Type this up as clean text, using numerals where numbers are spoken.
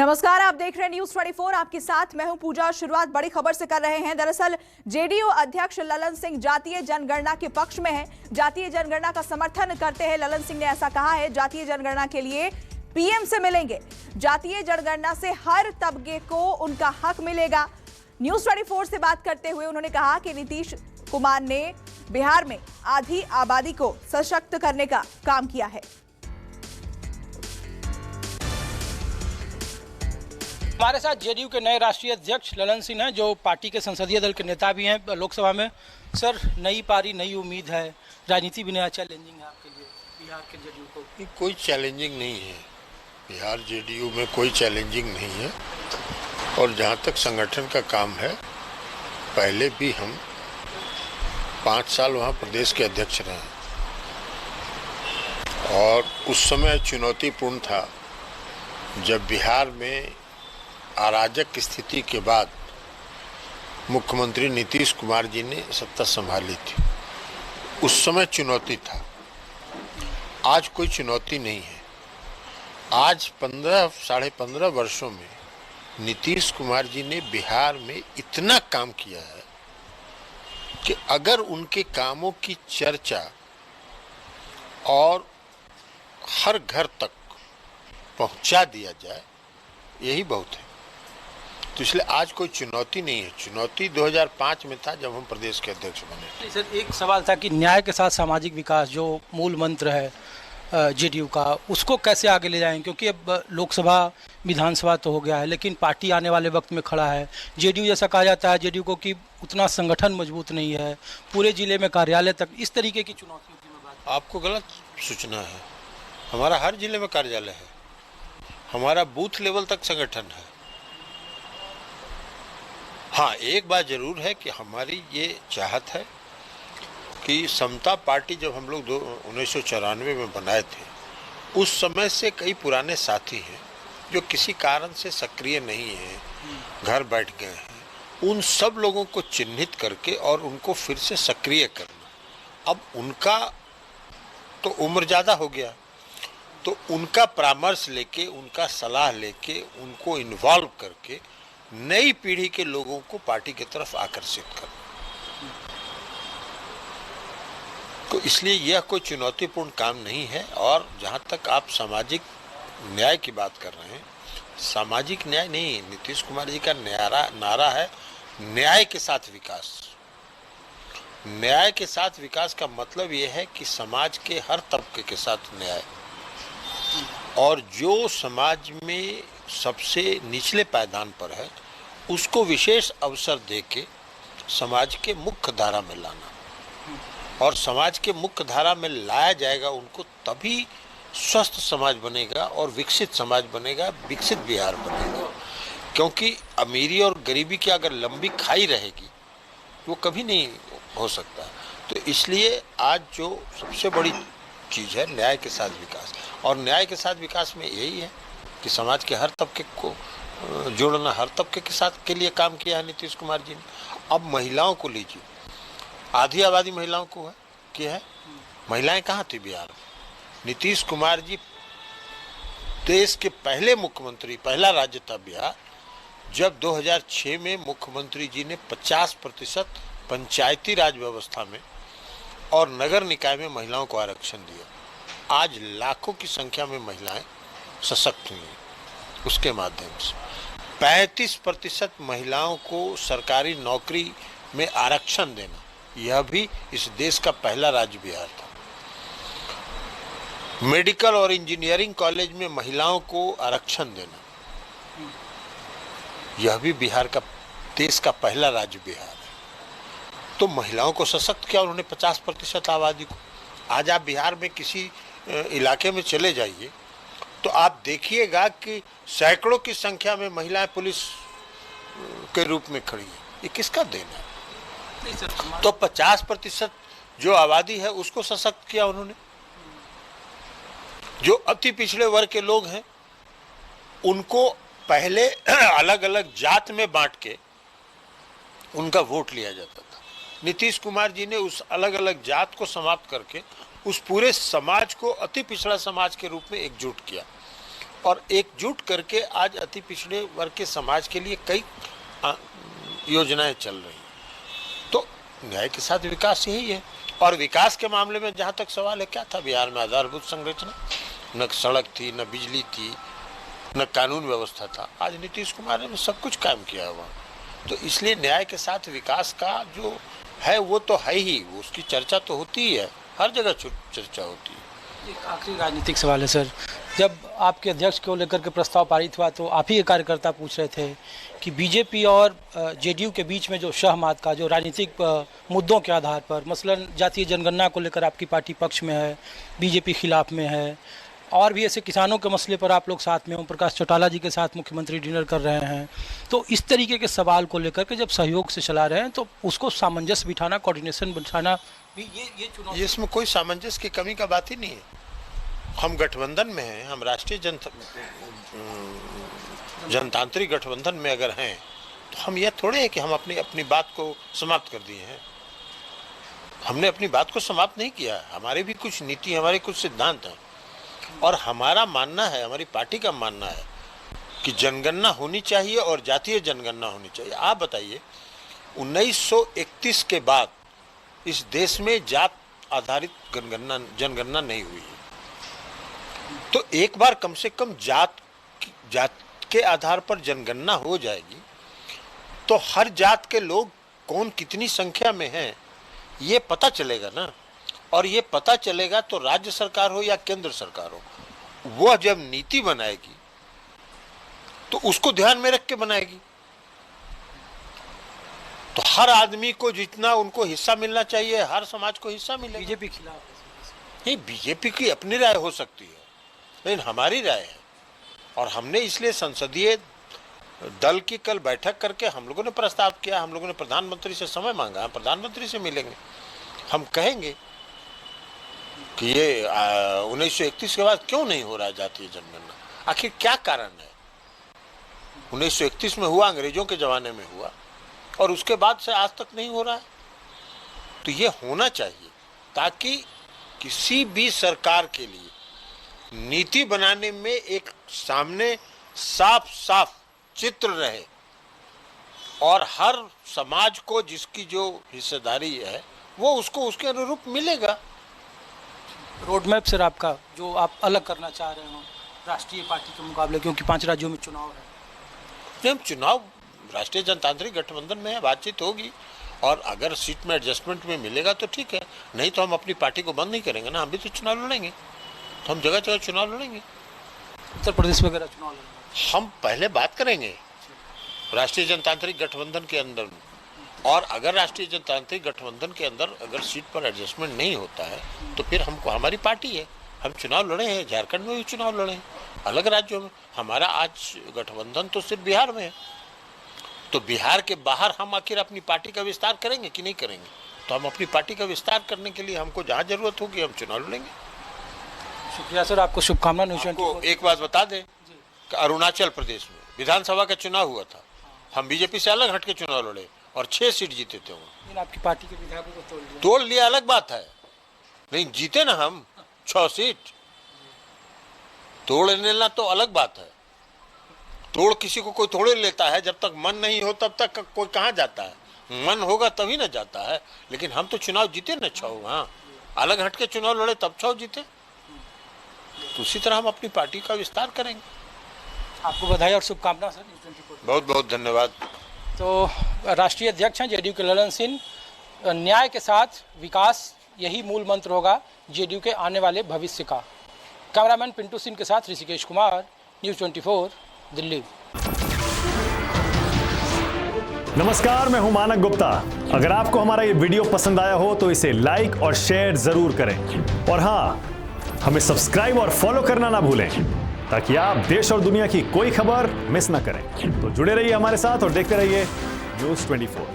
नमस्कार, आप देख रहे हैं न्यूज 24। आपके साथ मैं हूं पूजा। शुरुआत बड़ी खबर से कर रहे हैं। दरअसल जेडीयू अध्यक्ष ललन सिंह जातीय जनगणना के पक्ष में है, जातीय जनगणना का समर्थन करते हैं। ललन सिंह ने ऐसा कहा है, जातीय जनगणना के लिए पीएम से मिलेंगे। जातीय जनगणना से हर तबके को उनका हक मिलेगा। न्यूज 24 से बात करते हुए उन्होंने कहा कि नीतीश कुमार ने बिहार में आधी आबादी को सशक्त करने का काम किया है। हमारे साथ जेडीयू के नए राष्ट्रीय अध्यक्ष ललन सिंह हैं, जो पार्टी के संसदीय दल के नेता भी हैं लोकसभा में। सर, नई पारी, नई उम्मीद है, राजनीति भी नया चैलेंजिंग है आपके लिए बिहार के जेडीयू को? कोई चैलेंजिंग नहीं है, बिहार जेडीयू में कोई चैलेंजिंग नहीं है। और जहाँ तक संगठन का काम है, पहले भी हम 5 साल वहाँ प्रदेश के अध्यक्ष रहे और उस समय चुनौतीपूर्ण था जब बिहार में अराजक स्थिति के बाद मुख्यमंत्री नीतीश कुमार जी ने सत्ता संभाली थी। उस समय चुनौती था, आज कोई चुनौती नहीं है। आज 15 - 15 वर्षों में नीतीश कुमार जी ने बिहार में इतना काम किया है कि अगर उनके कामों की चर्चा और हर घर तक पहुंचा दिया जाए, यही बहुत है। तो इसलिए आज कोई चुनौती नहीं है। चुनौती 2005 में था जब हम प्रदेश के अध्यक्ष बने। सर, एक सवाल था कि न्याय के साथ सामाजिक विकास जो मूल मंत्र है जेडीयू का, उसको कैसे आगे ले जाएं? क्योंकि अब लोकसभा विधानसभा तो हो गया है, लेकिन पार्टी आने वाले वक्त में खड़ा है। जेडीयू जैसा कहा जाता है जेडीयू को कि उतना संगठन मजबूत नहीं है, पूरे जिले में कार्यालय तक, इस तरीके की चुनौतियों की मैं बात। आपको गलत सूचना है। हमारा हर जिले में कार्यालय है, हमारा बूथ लेवल तक संगठन है। हाँ, एक बात जरूर है कि हमारी ये चाहत है कि समता पार्टी जब हम लोग 1994 में बनाए थे, उस समय से कई पुराने साथी हैं जो किसी कारण से सक्रिय नहीं हैं, घर बैठ गए हैं। उन सब लोगों को चिन्हित करके और उनको फिर से सक्रिय करना। अब उनका तो उम्र ज़्यादा हो गया, तो उनका परामर्श लेके, उनका सलाह लेके, उनको इन्वॉल्व करके नई पीढ़ी के लोगों को पार्टी की तरफ आकर्षित करना। तो इसलिए यह कोई चुनौतीपूर्ण काम नहीं है। और जहाँ तक आप सामाजिक न्याय की बात कर रहे हैं, सामाजिक न्याय नहीं, नीतीश कुमार जी का नारा है न्याय के साथ विकास। न्याय के साथ विकास का मतलब यह है कि समाज के हर तबके के साथ न्याय, और जो समाज में सबसे निचले पायदान पर है उसको विशेष अवसर देके समाज के मुख्य धारा में लाना। और समाज के मुख्य धारा में लाया जाएगा उनको, तभी स्वस्थ समाज बनेगा और विकसित समाज बनेगा, विकसित बिहार बनेगा। क्योंकि अमीरी और गरीबी की अगर लंबी खाई रहेगी वो कभी नहीं हो सकता। तो इसलिए आज जो सबसे बड़ी चीज़ है न्याय के साथ विकास, और न्याय के साथ विकास में यही है कि समाज के हर तबके को जोड़ना, हर तबके के साथ के लिए काम किया है नीतीश कुमार जी ने। अब महिलाओं को लीजिए, आधी आबादी महिलाओं को है कि है। महिलाएं कहाँ थी बिहार में? नीतीश कुमार जी देश के पहले मुख्यमंत्री, पहला राज्य था बिहार जब 2006 में मुख्यमंत्री जी ने 50% पंचायती राज व्यवस्था में और नगर निकाय में महिलाओं को आरक्षण दिया। आज लाखों की संख्या में महिलाएं सशक्त हुई हैं उसके माध्यम से। 35% महिलाओं को सरकारी नौकरी में आरक्षण देना, यह भी इस देश का पहला राज्य बिहार था। मेडिकल और इंजीनियरिंग कॉलेज में महिलाओं को आरक्षण देना, यह भी बिहार का, देश का पहला राज्य बिहार है। तो महिलाओं को सशक्त किया उन्होंने, 50% आबादी को। आज आप बिहार में किसी इलाके में चले जाइए तो आप देखिएगा कि सैकड़ों की संख्या में महिलाएं पुलिस के रूप में खड़ी है। ये किसका देना है? तो 50% जो आबादी है उसको सशक्त किया उन्होंने। जो अति पिछड़े वर्ग के लोग हैं उनको पहले अलग अलग जात में बांट के उनका वोट लिया जाता था। नीतीश कुमार जी ने उस अलग अलग जात को समाप्त करके उस पूरे समाज को अति पिछड़ा समाज के रूप में एकजुट किया। और एकजुट करके आज अति पिछड़े वर्ग के समाज के लिए कई योजनाएं चल रही हैं। तो न्याय के साथ विकास यही है। और विकास के मामले में जहाँ तक सवाल है, क्या था बिहार में आधारभूत संरचना? न सड़क थी, न बिजली थी, न कानून व्यवस्था था। आज नीतीश कुमार ने सब कुछ काम किया हुआ। तो इसलिए न्याय के साथ विकास का जो है वो तो है ही, उसकी चर्चा तो होती ही है, हर जगह चर्चा होती है। एक आखिरी राजनीतिक सवाल है सर, जब आपके अध्यक्ष को लेकर के प्रस्ताव पारित हुआ तो आप ही के कार्यकर्ता पूछ रहे थे कि बीजेपी और जेडीयू के बीच में जो सहमत का जो राजनीतिक मुद्दों के आधार पर, मसलन जातीय जनगणना को लेकर आपकी पार्टी पक्ष में है, बीजेपी खिलाफ में है, और भी ऐसे किसानों के मसले पर आप लोग साथ में, ओम प्रकाश चौटाला जी के साथ मुख्यमंत्री डिनर कर रहे हैं, तो इस तरीके के सवाल को लेकर के जब सहयोग से चला रहे हैं तो उसको सामंजस्य बिठाना, कोऑर्डिनेशन बिठाना भी ये चुनौती। इसमें कोई सामंजस्य की कमी का बात ही नहीं है। हम गठबंधन में हैं, हम राष्ट्रीय जनतांत्रिक गठबंधन में अगर हैं तो हम यह थोड़े है कि हम अपनी बात को समाप्त कर दिए हैं। हमने अपनी बात को समाप्त नहीं किया। हमारे भी कुछ नीति, हमारे कुछ सिद्धांत हैं और हमारा मानना है, हमारी पार्टी का मानना है कि जनगणना होनी चाहिए और जातीय जनगणना होनी चाहिए। आप बताइए, 1931 के बाद इस देश में जात आधारित जनगणना नहीं हुई है। तो एक बार कम से कम जात के आधार पर जनगणना हो जाएगी तो हर जात के लोग कौन कितनी संख्या में हैं ये पता चलेगा ना। और ये पता चलेगा तो राज्य सरकार हो या केंद्र सरकार हो, वो जब नीति बनाएगी तो उसको ध्यान में रख के बनाएगी। तो हर आदमी को जितना उनको हिस्सा मिलना चाहिए, हर समाज को हिस्सा मिलेगा। बीजेपी खिलाफ नहीं, बीजेपी की अपनी राय हो सकती है, लेकिन हमारी राय है। और हमने इसलिए संसदीय दल की कल बैठक करके हम लोगों ने प्रस्ताव किया, हम लोगों ने प्रधानमंत्री से समय मांगा, हम प्रधानमंत्री से मिलेंगे, हम कहेंगे कि ये 1931 के बाद क्यों नहीं हो रहा है जातीय जनगणना, आखिर क्या कारण है। 1931 में हुआ, अंग्रेजों के जमाने में हुआ और उसके बाद से आज तक नहीं हो रहा है। तो ये होना चाहिए ताकि किसी भी सरकार के लिए नीति बनाने में एक सामने साफ साफ चित्र रहे और हर समाज को जिसकी जो हिस्सेदारी है वो उसको उसके अनुरूप मिलेगा। रोड मैप सर आपका जो आप अलग करना चाह रहे हो राष्ट्रीय पार्टी के मुकाबले, क्योंकि 5 राज्यों में चुनाव है। हम चुनाव राष्ट्रीय जनतांत्रिक गठबंधन में है, बातचीत होगी और अगर सीट में एडजस्टमेंट में मिलेगा तो ठीक है, नहीं तो हम अपनी पार्टी को बंद नहीं करेंगे ना। हम भी तो चुनाव लड़ेंगे, तो हम जगह जगह चुनाव लड़ेंगे। उत्तर प्रदेश वगैरह चुनाव लड़ेंगे। हम पहले बात करेंगे राष्ट्रीय जनतांत्रिक गठबंधन के अंदर, और अगर राष्ट्रीय जनतांत्रिक गठबंधन के अंदर अगर सीट पर एडजस्टमेंट नहीं होता है तो फिर हमको, हमारी पार्टी है, हम चुनाव लड़े हैं, झारखंड में भी चुनाव लड़े हैं, अलग राज्यों में। हमारा आज गठबंधन तो सिर्फ बिहार में है, तो बिहार के बाहर हम आखिर अपनी पार्टी का विस्तार करेंगे कि नहीं करेंगे। तो हम अपनी पार्टी का विस्तार करने के लिए हमको जहाँ जरूरत होगी हम चुनाव लड़ेंगे। शुक्रिया सर, आपको शुभकामना। आपको एक बात बता दें कि अरुणाचल प्रदेश में विधानसभा का चुनाव हुआ था, हम बीजेपी से अलग हट के चुनाव लड़े और 6 सीट जीते थे। लेकिन आपकी पार्टी के विधायकों को तोड़ लिया अलग बात है, लेकिन जीते ना हम 6 सीट। तोड़ लेना तो अलग बात है, तोड़ किसी को कोई तोड़े लेता है, जब तक मन नहीं हो तब तक कोई कहाँ जाता है, मन होगा तभी ना जाता है। लेकिन हम तो चुनाव जीते ना 6, हाँ अलग हट के चुनाव लड़े तब 6 जीते। तो उसी तरह हम अपनी पार्टी का विस्तार करेंगे। आपको बधाई और शुभकामना सर। बहुत बहुत धन्यवाद। तो राष्ट्रीय अध्यक्ष हैं जेडीयू के ललन सिंह। न्याय के साथ विकास, यही मूल मंत्र होगा जेडीयू के आने वाले भविष्य का। कैमरामैन पिंटू सिंह के साथ ऋषिकेश कुमार, न्यूज़ 24 दिल्ली। नमस्कार, मैं हूं मानक गुप्ता। अगर आपको हमारा ये वीडियो पसंद आया हो तो इसे लाइक और शेयर जरूर करें, और हाँ, हमें सब्सक्राइब और फॉलो करना ना भूलें ताकि आप देश और दुनिया की कोई खबर मिस ना करें। तो जुड़े रहिए हमारे साथ और देखते रहिए न्यूज़ 24।